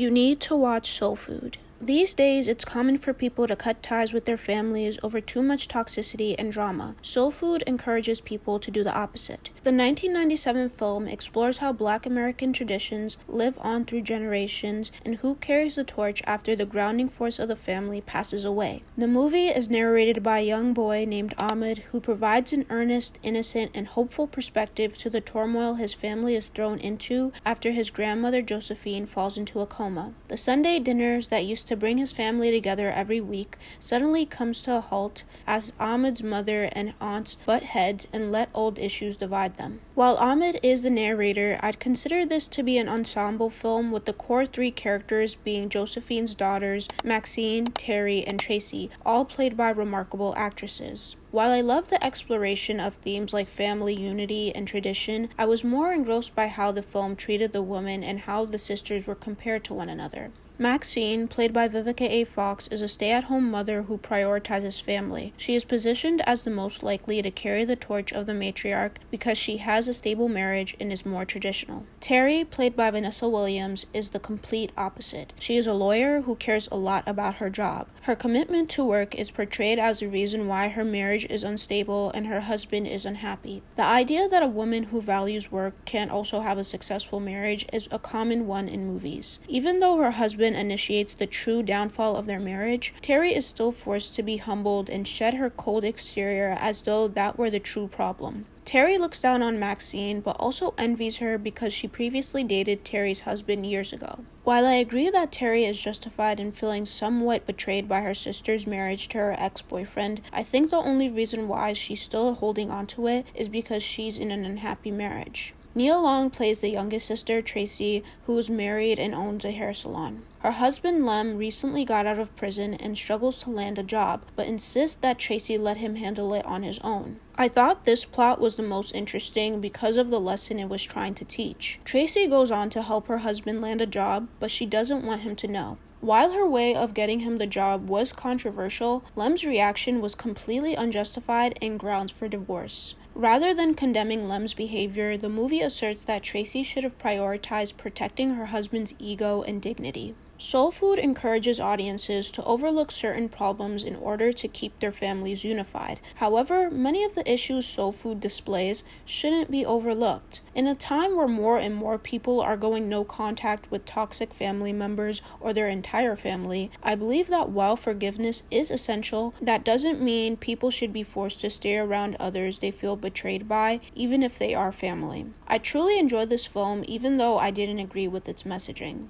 You need to watch Soul Food. These days, it's common for people to cut ties with their families over too much toxicity and drama. Soul Food encourages people to do the opposite. The 1997 film explores how Black American traditions live on through generations and who carries the torch after the grounding force of the family passes away. The movie is narrated by a young boy named Ahmed who provides an earnest, innocent, and hopeful perspective to the turmoil his family is thrown into after his grandmother Josephine falls into a coma. The Sunday dinners that used to bring his family together every week suddenly comes to a halt as Ahmed's mother and aunts butt heads and let old issues divide them. While Ahmed is the narrator, I'd consider this to be an ensemble film with the core three characters being Josephine's daughters, Maxine, Terry, and Tracy, all played by remarkable actresses. While I love the exploration of themes like family unity and tradition, I was more engrossed by how the film treated the women and how the sisters were compared to one another. Maxine, played by Vivica A. Fox, is a stay-at-home mother who prioritizes family. She is positioned as the most likely to carry the torch of the matriarch because she has a stable marriage and is more traditional. Terry, played by Vanessa Williams, is the complete opposite. She is a lawyer who cares a lot about her job. Her commitment to work is portrayed as the reason why her marriage is unstable and her husband is unhappy. The idea that a woman who values work can also have a successful marriage is a common one in movies. Even though her husband initiates the true downfall of their marriage, Terry is still forced to be humbled and shed her cold exterior as though that were the true problem. Terry looks down on Maxine, but also envies her because she previously dated Terry's husband years ago. While I agree that Terry is justified in feeling somewhat betrayed by her sister's marriage to her ex-boyfriend, I think the only reason why she's still holding on to it is because she's in an unhappy marriage. Nia Long plays the youngest sister, Tracy, who is married and owns a hair salon. Her husband, Lem, recently got out of prison and struggles to land a job, but insists that Tracy let him handle it on his own. I thought this plot was the most interesting because of the lesson it was trying to teach. Tracy goes on to help her husband land a job, but she doesn't want him to know. While her way of getting him the job was controversial, Lem's reaction was completely unjustified and grounds for divorce. Rather than condemning Lem's behavior, the movie asserts that Tracy should have prioritized protecting her husband's ego and dignity. Soul Food encourages audiences to overlook certain problems in order to keep their families unified. However, many of the issues Soul Food displays shouldn't be overlooked. In a time where more and more people are going no contact with toxic family members or their entire family, I believe that while forgiveness is essential, that doesn't mean people should be forced to stay around others they feel betrayed by, even if they are family. I truly enjoyed this film even though I didn't agree with its messaging.